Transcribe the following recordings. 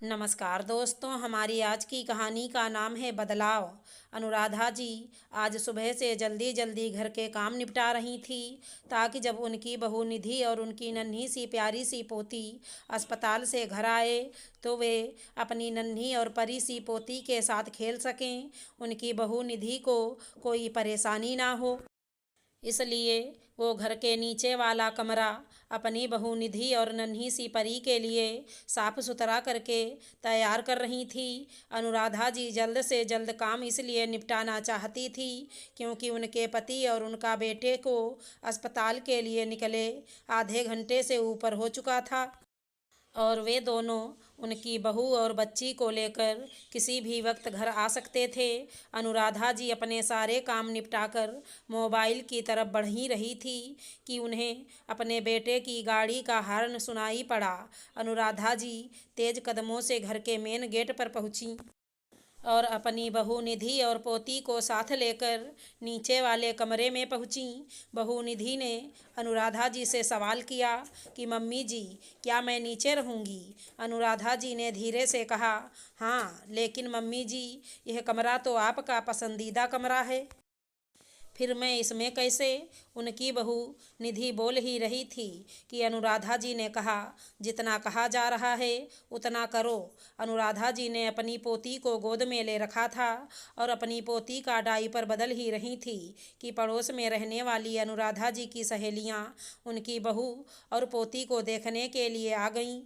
नमस्कार दोस्तों, हमारी आज की कहानी का नाम है बदलाव। अनुराधा जी आज सुबह से जल्दी जल्दी घर के काम निपटा रही थी ताकि जब उनकी बहू निधि और उनकी नन्ही सी प्यारी सी पोती अस्पताल से घर आए तो वे अपनी नन्ही और परी सी पोती के साथ खेल सकें, उनकी बहू निधि को कोई परेशानी ना हो। इसलिए वो घर के नीचे वाला कमरा अपनी बहू निधि और नन्ही सी परी के लिए साफ सुथरा करके तैयार कर रही थी। अनुराधा जी जल्द से जल्द काम इसलिए निपटाना चाहती थी क्योंकि उनके पति और उनका बेटे को अस्पताल के लिए निकले आधे घंटे से ऊपर हो चुका था और वे दोनों उनकी बहू और बच्ची को लेकर किसी भी वक्त घर आ सकते थे। अनुराधा जी अपने सारे काम निपटाकर मोबाइल की तरफ बढ़ ही रही थी कि उन्हें अपने बेटे की गाड़ी का हॉर्न सुनाई पड़ा। अनुराधा जी तेज कदमों से घर के मेन गेट पर पहुंची और अपनी बहू निधि और पोती को साथ लेकर नीचे वाले कमरे में पहुंची। बहू निधि ने अनुराधा जी से सवाल किया कि मम्मी जी, क्या मैं नीचे रहूंगी? अनुराधा जी ने धीरे से कहा, हाँ, लेकिन मम्मी जी, यह कमरा तो आपका पसंदीदा कमरा है। फिर मैं इसमें कैसे? उनकी बहू निधि बोल ही रही थी कि अनुराधा जी ने कहा, जितना कहा जा रहा है उतना करो। अनुराधा जी ने अपनी पोती को गोद में ले रखा था और अपनी पोती का डायपर बदल ही रही थी कि पड़ोस में रहने वाली अनुराधा जी की सहेलियां उनकी बहू और पोती को देखने के लिए आ गईं।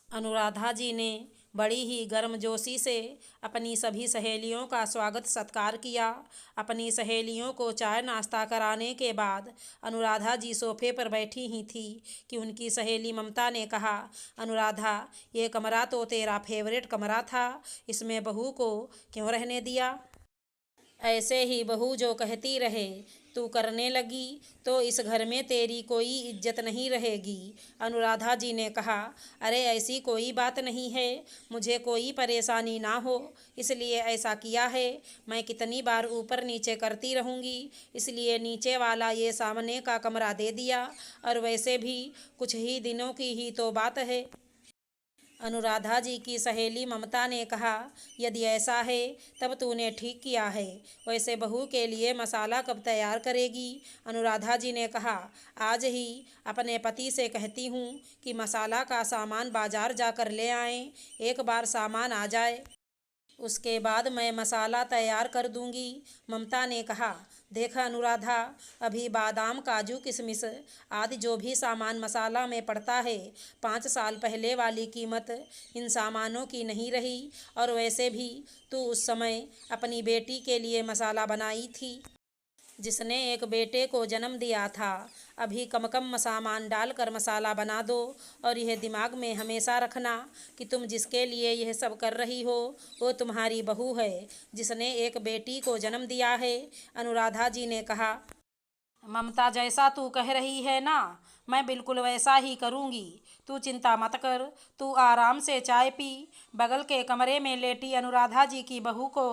अनुराधा जी ने बड़ी ही गर्मजोशी से अपनी सभी सहेलियों का स्वागत सत्कार किया। अपनी सहेलियों को चाय नाश्ता कराने के बाद अनुराधा जी सोफे पर बैठी ही थी कि उनकी सहेली ममता ने कहा, अनुराधा, ये कमरा तो तेरा फेवरेट कमरा था, इसमें बहू को क्यों रहने दिया? ऐसे ही बहू जो कहती रहे तू करने लगी तो इस घर में तेरी कोई इज्जत नहीं रहेगी। अनुराधा जी ने कहा, अरे ऐसी कोई बात नहीं है, मुझे कोई परेशानी ना हो इसलिए ऐसा किया है। मैं कितनी बार ऊपर नीचे करती रहूँगी, इसलिए नीचे वाला ये सामने का कमरा दे दिया और वैसे भी कुछ ही दिनों की ही तो बात है। अनुराधा जी की सहेली ममता ने कहा, यदि ऐसा है तब तूने ठीक किया है, वैसे बहू के लिए मसाला कब तैयार करेगी? अनुराधा जी ने कहा, आज ही अपने पति से कहती हूँ कि मसाला का सामान बाजार जाकर ले आएं, एक बार सामान आ जाए उसके बाद मैं मसाला तैयार कर दूंगी। ममता ने कहा, देखा अनुराधा, अभी बादाम काजू किशमिश आदि जो भी सामान मसाला में पड़ता है 5 साल पहले वाली कीमत इन सामानों की नहीं रही और वैसे भी तू उस समय अपनी बेटी के लिए मसाला बनाई थी जिसने एक बेटे को जन्म दिया था। अभी कम कम सामान डालकर मसाला बना दो और यह दिमाग में हमेशा रखना कि तुम जिसके लिए यह सब कर रही हो वो तुम्हारी बहू है जिसने एक बेटी को जन्म दिया है। अनुराधा जी ने कहा, ममता, जैसा तू कह रही है ना, मैं बिल्कुल वैसा ही करूँगी। तू चिंता मत कर, तू आराम से चाय पी। बगल के कमरे में लेटी अनुराधा जी की बहू को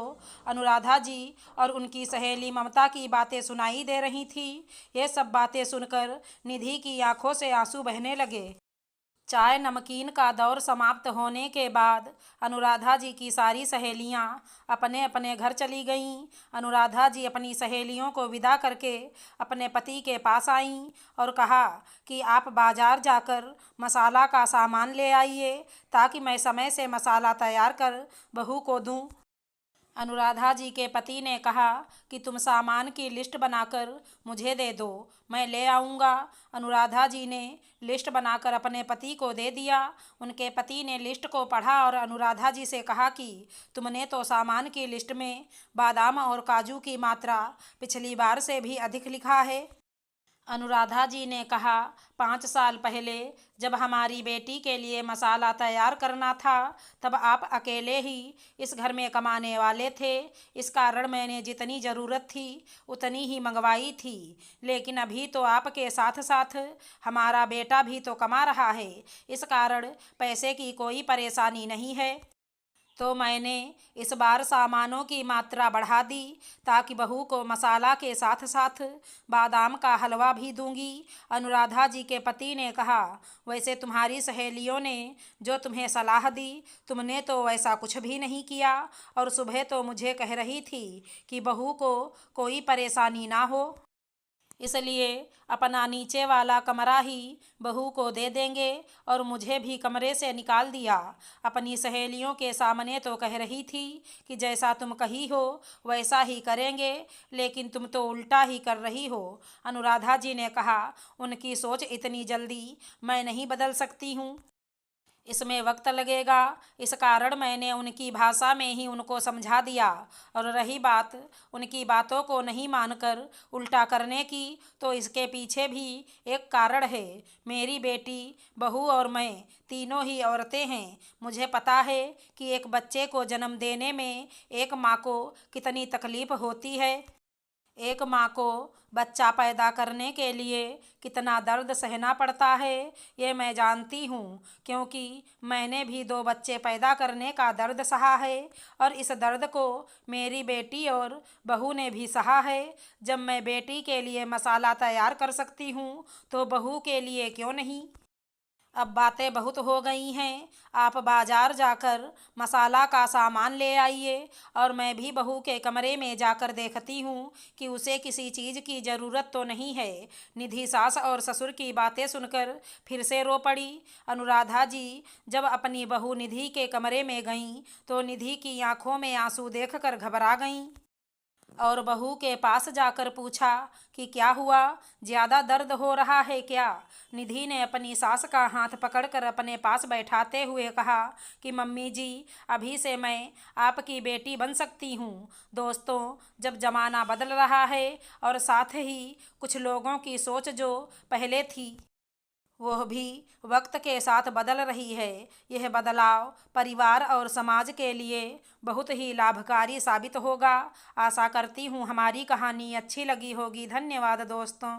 अनुराधा जी और उनकी सहेली ममता की बातें सुनाई दे रही थी। ये सब बातें सुनकर निधि की आंखों से आंसू बहने लगे। चाय नमकीन का दौर समाप्त होने के बाद अनुराधा जी की सारी सहेलियां अपने अपने घर चली गईं। अनुराधा जी अपनी सहेलियों को विदा करके अपने पति के पास आईं और कहा कि आप बाजार जाकर मसाला का सामान ले आइए ताकि मैं समय से मसाला तैयार कर बहू को दूं। अनुराधा जी के पति ने कहा कि तुम सामान की लिस्ट बनाकर मुझे दे दो, मैं ले आऊँगा। अनुराधा जी ने लिस्ट बनाकर अपने पति को दे दिया। उनके पति ने लिस्ट को पढ़ा और अनुराधा जी से कहा कि तुमने तो सामान की लिस्ट में बादाम और काजू की मात्रा पिछली बार से भी अधिक लिखा है। अनुराधा जी ने कहा, 5 साल पहले जब हमारी बेटी के लिए मसाला तैयार करना था तब आप अकेले ही इस घर में कमाने वाले थे, इस कारण मैंने जितनी ज़रूरत थी उतनी ही मंगवाई थी। लेकिन अभी तो आपके साथ साथ हमारा बेटा भी तो कमा रहा है, इस कारण पैसे की कोई परेशानी नहीं है। तो मैंने इस बार सामानों की मात्रा बढ़ा दी ताकि बहू को मसाला के साथ साथ बादाम का हलवा भी दूंगी। अनुराधा जी के पति ने कहा, वैसे तुम्हारी सहेलियों ने जो तुम्हें सलाह दी, तुमने तो वैसा कुछ भी नहीं किया, और सुबह तो मुझे कह रही थी कि बहू को कोई परेशानी ना हो, इसलिए अपना नीचे वाला कमरा ही बहू को दे देंगे, और मुझे भी कमरे से निकाल दिया। अपनी सहेलियों के सामने तो कह रही थी कि जैसा तुम कही हो वैसा ही करेंगे, लेकिन तुम तो उल्टा ही कर रही हो। अनुराधा जी ने कहा, उनकी सोच इतनी जल्दी मैं नहीं बदल सकती हूँ, इसमें वक्त लगेगा। इस कारण मैंने उनकी भाषा में ही उनको समझा दिया। और रही बात उनकी बातों को नहीं मानकर उल्टा करने की, तो इसके पीछे भी एक कारण है। मेरी बेटी, बहू और मैं तीनों ही औरतें हैं। मुझे पता है कि एक बच्चे को जन्म देने में एक माँ को कितनी तकलीफ होती है। एक माँ को बच्चा पैदा करने के लिए कितना दर्द सहना पड़ता है, ये मैं जानती हूँ, क्योंकि मैंने भी 2 बच्चे पैदा करने का दर्द सहा है, और इस दर्द को मेरी बेटी और बहू ने भी सहा है। जब मैं बेटी के लिए मसाला तैयार कर सकती हूँ, तो बहू के लिए क्यों नहीं। अब बातें बहुत हो गई हैं, आप बाजार जाकर मसाला का सामान ले आइए, और मैं भी बहू के कमरे में जाकर देखती हूँ कि उसे किसी चीज़ की ज़रूरत तो नहीं है। निधि सास और ससुर की बातें सुनकर फिर से रो पड़ी। अनुराधा जी जब अपनी बहू निधि के कमरे में गईं, तो निधि की आंखों में आंसू देखकर घबरा गईं, और बहू के पास जाकर पूछा कि क्या हुआ, ज़्यादा दर्द हो रहा है क्या। निधि ने अपनी सास का हाथ पकड़कर अपने पास बैठाते हुए कहा कि मम्मी जी, अभी से मैं आपकी बेटी बन सकती हूँ। दोस्तों, जब ज़माना बदल रहा है और साथ ही कुछ लोगों की सोच जो पहले थी वह भी वक्त के साथ बदल रही है, यह बदलाव परिवार और समाज के लिए बहुत ही लाभकारी साबित होगा। आशा करती हूँ हमारी कहानी अच्छी लगी होगी। धन्यवाद दोस्तों।